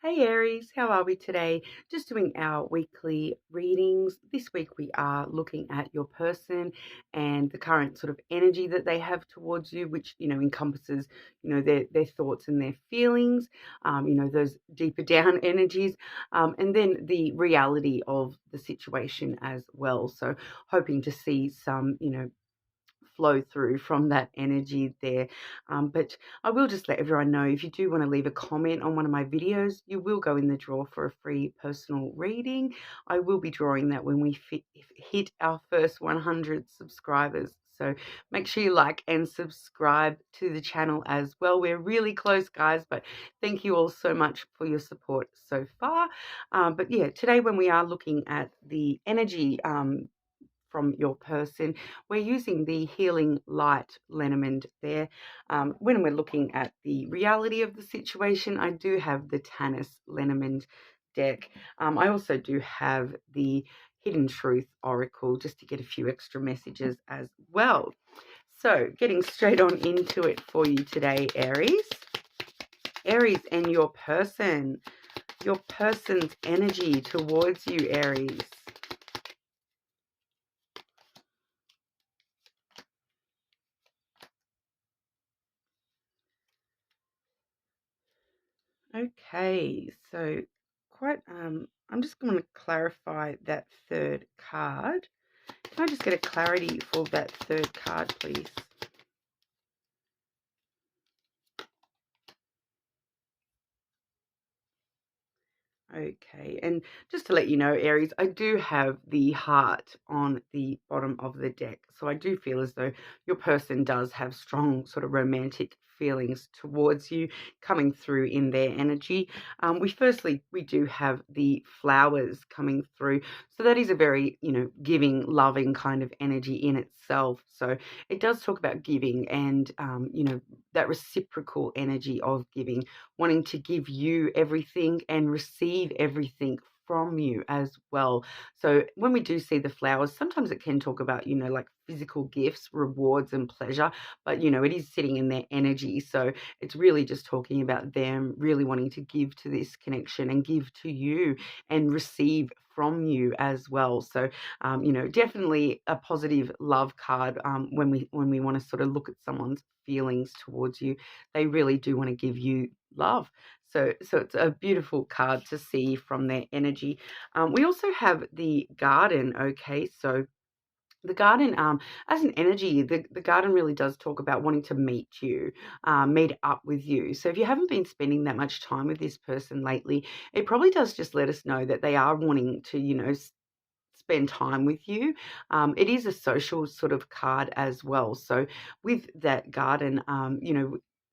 Hey Aries, how are we today? Just doing our weekly readings. This week we are looking at your person and the current sort of energy that they have towards you, which encompasses their thoughts and their feelings, those deeper down energies, and then the reality of the situation as well. So hoping to see some flow through from that energy there. But I will just let everyone know, if you do want to leave a comment on one of my videos, you will go in the draw for a free personal reading. I will be drawing that when we hit our first 100 subscribers. So make sure you like and subscribe to the channel as well. We're really close, guys, but thank you all so much for your support so far. But yeah, today when we are looking at the energy from your person, we're using the Healing Light Lenormand there. When we're looking at the reality of the situation, I do have the Tanis Lenormand deck. I also do have the Hidden Truth Oracle, just to get a few extra messages as well. So getting straight on into it for you today, Aries. Aries and your person's energy towards you, Aries. Okay, so I'm just going to clarify that third card. Can I just get a clarity for that third card, please? Okay, and just to let you know, Aries, I do have the heart on the bottom of the deck. So I do feel as though your person does have strong sort of romantic feelings towards you coming through in their energy. We do have the flowers coming through. So that is a very, giving, loving kind of energy in itself. So it does talk about giving and, that reciprocal energy of giving, wanting to give you everything and receive everything from you as well. So when we do see the flowers, sometimes it can talk about, like physical gifts, rewards and pleasure, but it is sitting in their energy. So it's really just talking about them really wanting to give to this connection and give to you and receive from you as well. So definitely a positive love card. When we want to sort of look at someone's feelings towards you, they really do want to give you love. So it's a beautiful card to see from their energy. We also have the garden. Okay, so the garden, as an energy, the garden really does talk about wanting to meet you, meet up with you. So if you haven't been spending that much time with this person lately, it probably does just let us know that they are wanting to, spend time with you. It is a social sort of card as well. So with that garden,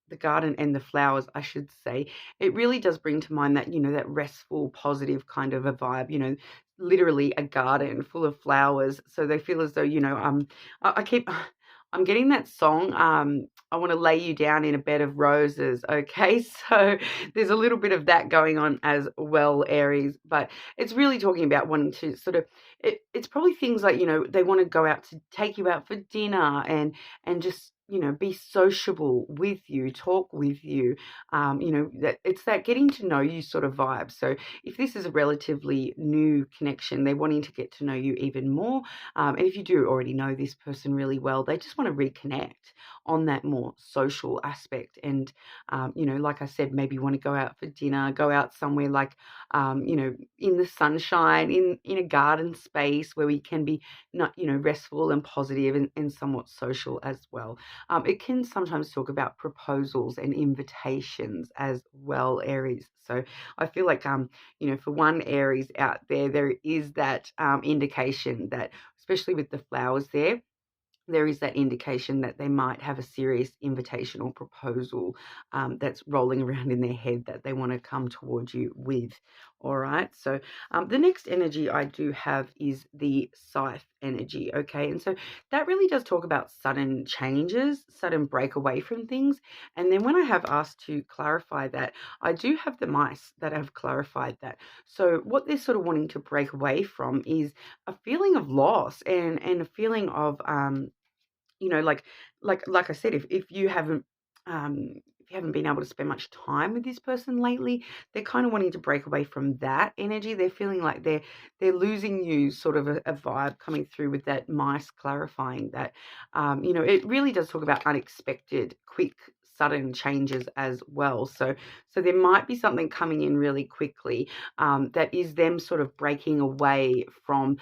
the garden and the flowers, I should say, it really does bring to mind that, that restful, positive kind of a vibe, literally a garden full of flowers. So they feel as though, I keep, I'm getting that song. I want to lay you down in a bed of roses. Okay. So there's a little bit of that going on as well, Aries, but it's really talking about wanting to sort of, it's probably things like, they want to go out to take you out for dinner and just, be sociable with you, talk with you. That it's that getting to know you sort of vibe. So if this is a relatively new connection, they're wanting to get to know you even more. And if you do already know this person really well, they just want to reconnect on that more social aspect. And, like I said, maybe want to go out for dinner, go out somewhere like, in the sunshine, in a garden space where we can be not, restful and positive and somewhat social as well. It can sometimes talk about proposals and invitations as well, Aries. So I feel like, for one Aries out there, there is that indication that, especially with the flowers there is that indication that they might have a serious invitation or proposal that's rolling around in their head that they want to come towards you with. All right. So the next energy I do have is the scythe energy. Okay. And so that really does talk about sudden changes, sudden break away from things. And then when I have asked to clarify that, I do have the mice that have clarified that. So what they're sort of wanting to break away from is a feeling of loss and a feeling of like I said, if you haven't you haven't been able to spend much time with this person lately, they're kind of wanting to break away from that energy. They're feeling like they're losing you, sort of a vibe coming through with that mice clarifying that. It really does talk about unexpected, quick, sudden changes as well. So there might be something coming in really quickly, that is them sort of breaking away from,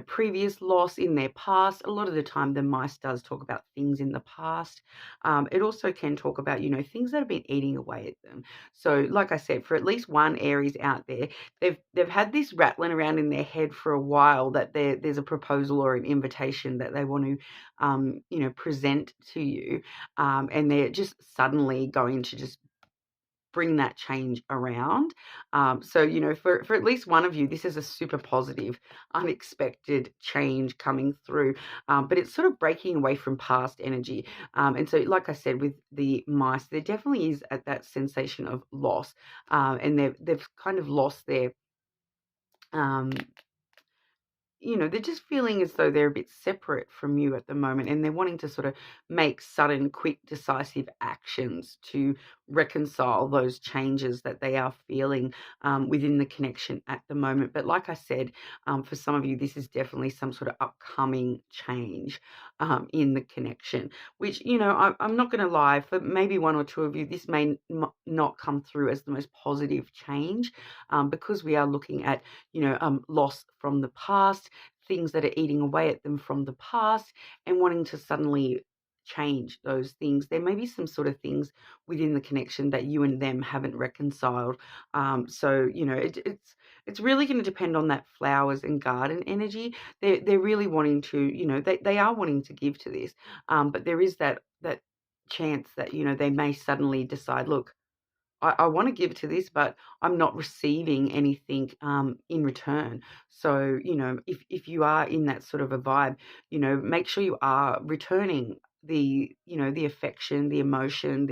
previous loss in their past. A lot of the time, the mice does talk about things in the past. It also can talk about, things that have been eating away at them. So, like I said, for at least one Aries out there, they've had this rattling around in their head for a while that there's a proposal or an invitation that they want to, present to you, and they're just suddenly going to just bring that change around. For at least one of you, this is a super positive, unexpected change coming through, but it's sort of breaking away from past energy. And so, like I said, with the mice, there definitely is at that sensation of loss, and they've kind of lost their um, they're just feeling as though they're a bit separate from you at the moment, and they're wanting to sort of make sudden, quick, decisive actions to reconcile those changes that they are feeling within the connection at the moment. But like I said, for some of you, this is definitely some sort of upcoming change in the connection, which, I'm not going to lie, for maybe one or two of you, this may not come through as the most positive change, because we are looking at, loss from the past, things that are eating away at them from the past, and wanting to suddenly change those things. There may be some sort of things within the connection that you and them haven't reconciled. It's really going to depend on that flowers and garden energy. They're really wanting to, they are wanting to give to this, but there is that chance that, they may suddenly decide, look, I want to give to this, but I'm not receiving anything in return. So, if you are in that sort of a vibe, make sure you are returning the affection, the emotion,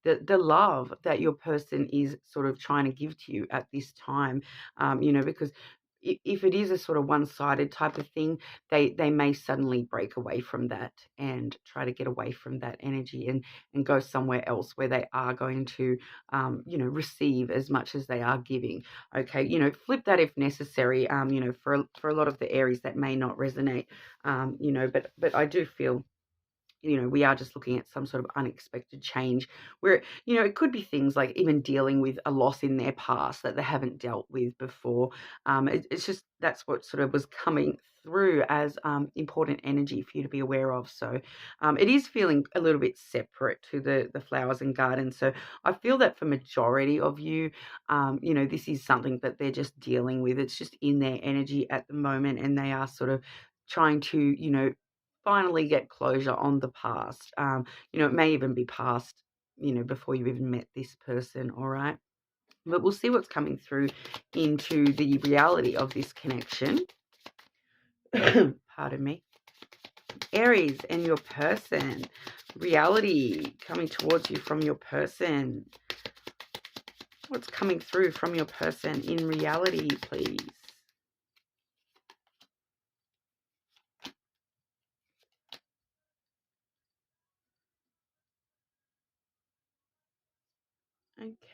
the love that your person is sort of trying to give to you at this time. Because if it is a sort of one-sided type of thing, they may suddenly break away from that and try to get away from that energy and go somewhere else where they are going to receive as much as they are giving. Okay, flip that if necessary. For a lot of the Aries that may not resonate. But I do feel, we are just looking at some sort of unexpected change where, it could be things like even dealing with a loss in their past that they haven't dealt with before. It's just, that's what sort of was coming through as important energy for you to be aware of. So it is feeling a little bit separate to the flowers and gardens. So I feel that for majority of you, this is something that they're just dealing with. It's just in their energy at the moment, and they are sort of trying to, finally get closure on the past. It may even be past, before you even met this person, all right? But we'll see what's coming through into the reality of this connection. Pardon me. Aries and your person. Reality coming towards you from your person. What's coming through from your person in reality, please?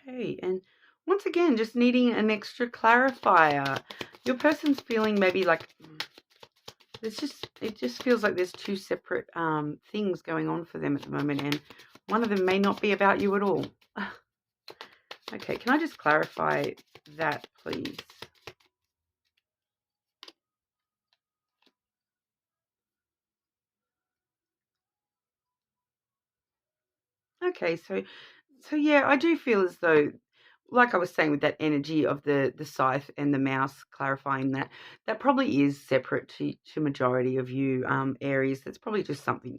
Okay, and once again, just needing an extra clarifier. Your person's feeling maybe like it just feels like there's two separate things going on for them at the moment, and one of them may not be about you at all. Okay, can I just clarify that, please? Okay, so yeah, I do feel as though, like I was saying, with that energy of the scythe and the mouse, clarifying that probably is separate to majority of you, Aries. That's probably just something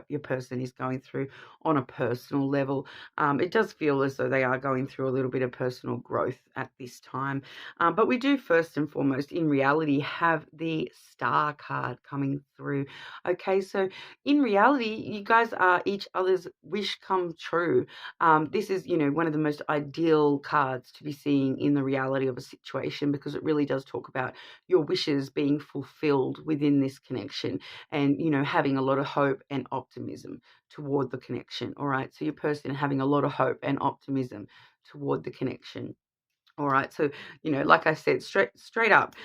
your person is going through on a personal level. It does feel as though they are going through a little bit of personal growth at this time. But we do first and foremost, in reality, have the Star card coming through. Okay, so in reality, you guys are each other's wish come true. This is, one of the most ideal cards to be seeing in the reality of a situation, because it really does talk about your wishes being fulfilled within this connection, and, having a lot of hope and and optimism toward the connection. All right. So your person having a lot of hope and optimism toward the connection. All right, so like I said, straight up,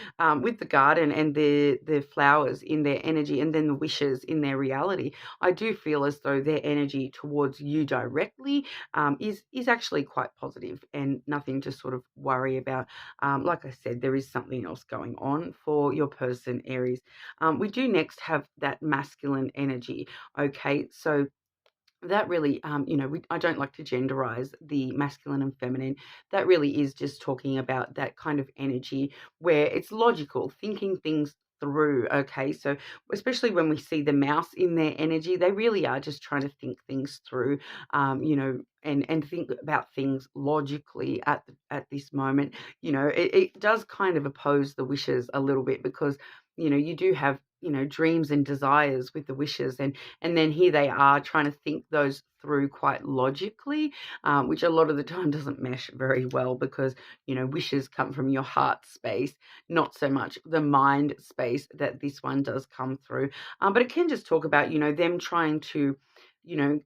with the garden and the flowers in their energy, and then the wishes in their reality, I do feel as though their energy towards you directly is actually quite positive and nothing to sort of worry about. Like I said, there is something else going on for your person, Aries. We do next have that masculine energy. Okay, so that really, I don't like to genderize the masculine and feminine. That really is just talking about that kind of energy where it's logical, thinking things through. Okay, so especially when we see the mouse in their energy, they really are just trying to think things through, and think about things logically at this moment. It does kind of oppose the wishes a little bit, because you do have dreams and desires with the wishes, and then here they are trying to think those through quite logically, which a lot of the time doesn't mesh very well, because wishes come from your heart space, not so much the mind space that this one does come through. But it can just talk about them trying to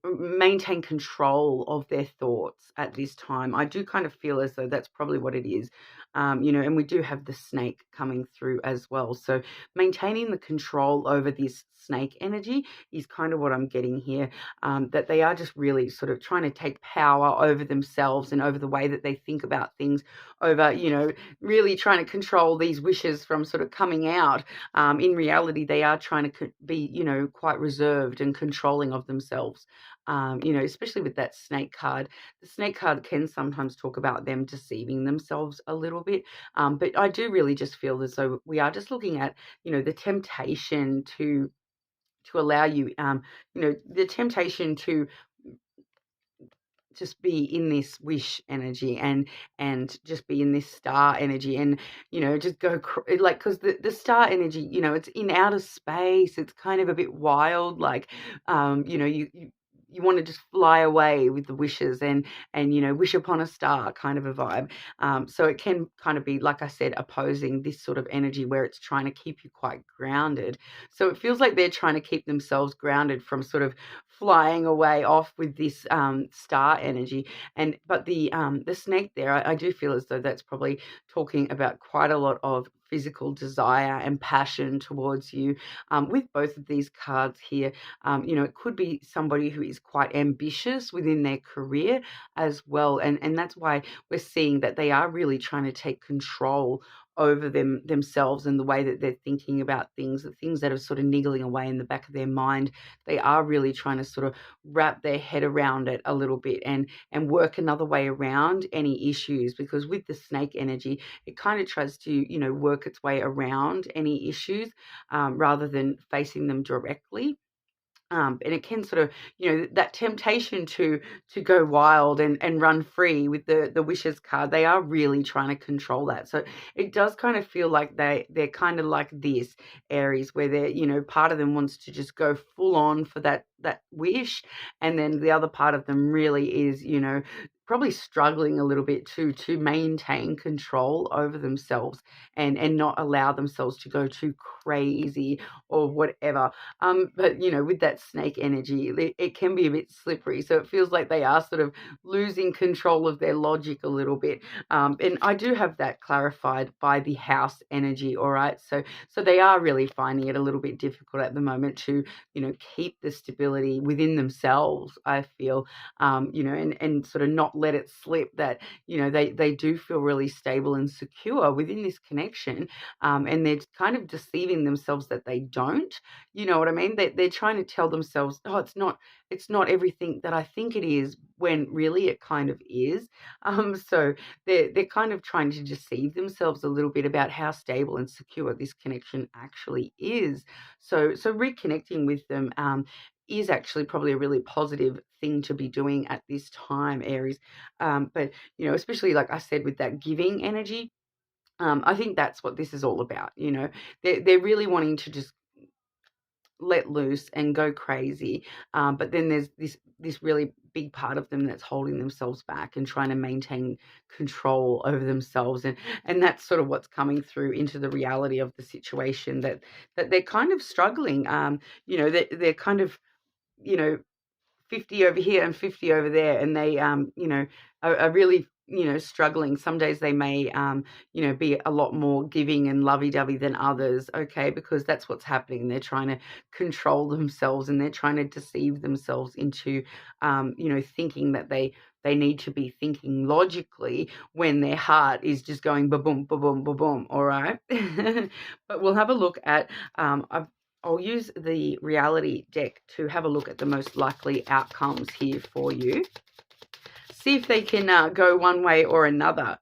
maintain control of their thoughts at this time. I do kind of feel as though that's probably what it is. And we do have the snake coming through as well. So maintaining the control over this snake energy is kind of what I'm getting here, that they are just really sort of trying to take power over themselves and over the way that they think about things, over, really trying to control these wishes from sort of coming out. In reality, they are trying to be, quite reserved and controlling of themselves. Especially with that snake card. The snake card can sometimes talk about them deceiving themselves a little bit. But I do really just feel as though we are just looking at, the temptation to allow you, the temptation to just be in this wish energy, and just be in this star energy, and just go like, because the star energy, it's in outer space, it's kind of a bit wild, like, you want to just fly away with the wishes, and wish upon a star kind of a vibe. So it can kind of be, like I said, opposing this sort of energy where it's trying to keep you quite grounded. So it feels like they're trying to keep themselves grounded from sort of flying away off with this star energy. But the snake there, I do feel as though that's probably talking about quite a lot of physical desire and passion towards you. With both of these cards here, it could be somebody who is quite ambitious within their career as well, and that's why we're seeing that they are really trying to take control over themselves, and the way that they're thinking about things, the things that are sort of niggling away in the back of their mind. They are really trying to sort of wrap their head around it a little bit, and work another way around any issues, because with the snake energy, it kind of tries to work its way around any issues, rather than facing them directly. And it can sort of, that temptation to go wild and run free with the wishes card. They are really trying to control that. So it does kind of feel like they're kind of like this, Aries, where they're, part of them wants to just go full on for that wish, and then the other part of them really is, probably struggling a little bit to maintain control over themselves, and not allow themselves to go too crazy or whatever. But with that snake energy, it can be a bit slippery. So it feels like they are sort of losing control of their logic a little bit. And I do have that clarified by the house energy. All right. So they are really finding it a little bit difficult at the moment to, keep the stability within themselves, I feel, and sort of not let it slip that, they do feel really stable and secure within this connection. And they're kind of deceiving themselves that they don't. You know what I mean? They're trying to tell themselves, oh, it's not everything that I think it is, when really it kind of is. So they're kind of trying to deceive themselves a little bit about how stable and secure this connection actually is. So reconnecting with them is actually probably a really positive thing to be doing at this time, Aries. But especially like I said, with that giving energy, I think that's what this is all about. They're really wanting to just let loose and go crazy, but then there's this really big part of them that's holding themselves back and trying to maintain control over themselves, and that's sort of what's coming through into the reality of the situation, that they're kind of struggling. They're kind of you know, 50 over here and 50 over there, and they you know, are really, you know, struggling. Some days they may you know, be a lot more giving and lovey-dovey than others, okay, because that's what's happening. They're trying to control themselves, and they're trying to deceive themselves into you know, thinking that they need to be thinking logically when their heart is just going ba-boom, ba-boom, ba-boom, all right? But we'll have a look at I'll use the reality deck to have a look at the most likely outcomes here for you. See if they can go one way or another.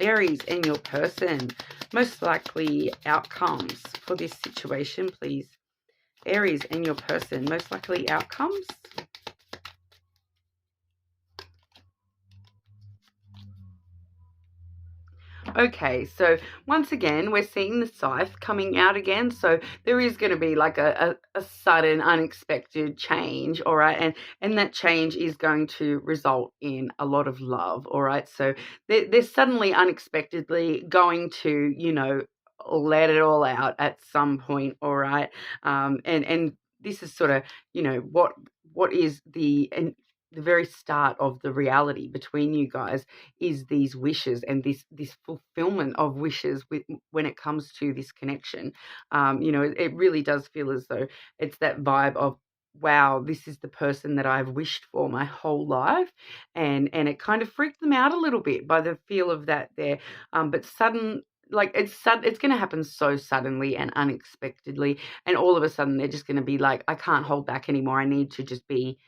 Aries and your person, most likely outcomes for this situation, please. Aries and your person, most likely outcomes. Okay, so once again, we're seeing the scythe coming out again. So there is going to be like a sudden, unexpected change, all right? And that change is going to result in a lot of love, all right? So they're suddenly, unexpectedly going to, you know, let it all out at some point, all right? And this is sort of, you know, what is the very start of the reality between you guys is these wishes and this fulfillment of wishes when it comes to this connection. You know, it really does feel as though it's that vibe of, wow, this is the person that I've wished for my whole life, and it kind of freaked them out a little bit by the feel of that there. But sudden, like it's going to happen so suddenly and unexpectedly, and all of a sudden they're just going to be like, I can't hold back anymore. I need to just be,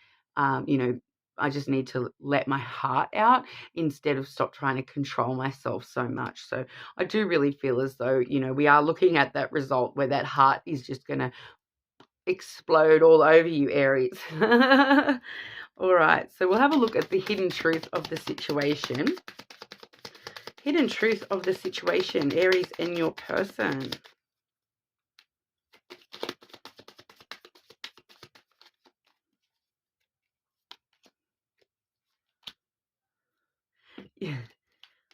you know, I just need to let my heart out instead of stop trying to control myself so much. So I do really feel as though, you know, we are looking at that result where that heart is just going to explode all over you, Aries. All right, so we'll have a look at the hidden truth of the situation. Hidden truth of the situation, Aries and your person. Yeah.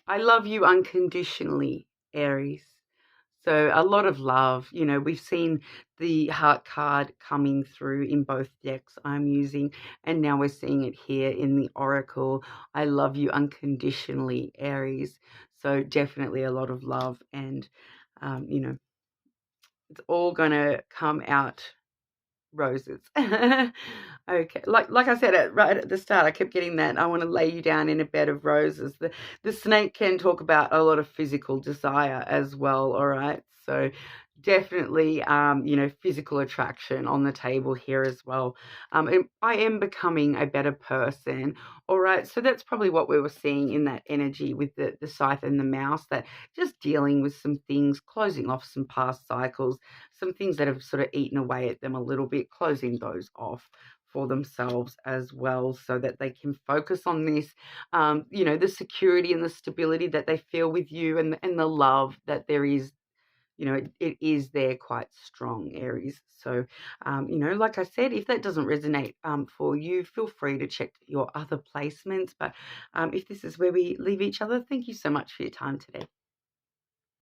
I love you unconditionally, Aries. So a lot of love. You know, we've seen the heart card coming through in both decks I'm using, and now we're seeing it here in the oracle. I love you unconditionally, Aries. So definitely a lot of love, and you know, it's all going to come out roses. Okay, like I said right at the start, I kept getting that I want to lay you down in a bed of roses. The snake can talk about a lot of physical desire as well, all right? So definitely you know, physical attraction on the table here as well. I am becoming a better person, all right? So that's probably what we were seeing in that energy with the scythe and the mouse, that just dealing with some things, closing off some past cycles, some things that have sort of eaten away at them a little bit, closing those off for themselves as well, so that they can focus on this, you know, the security and the stability that they feel with you, and the love that there is. You know, it is there quite strong, Aries. So, you know, like I said, if that doesn't resonate for you, feel free to check your other placements. But if this is where we leave each other, thank you so much for your time today.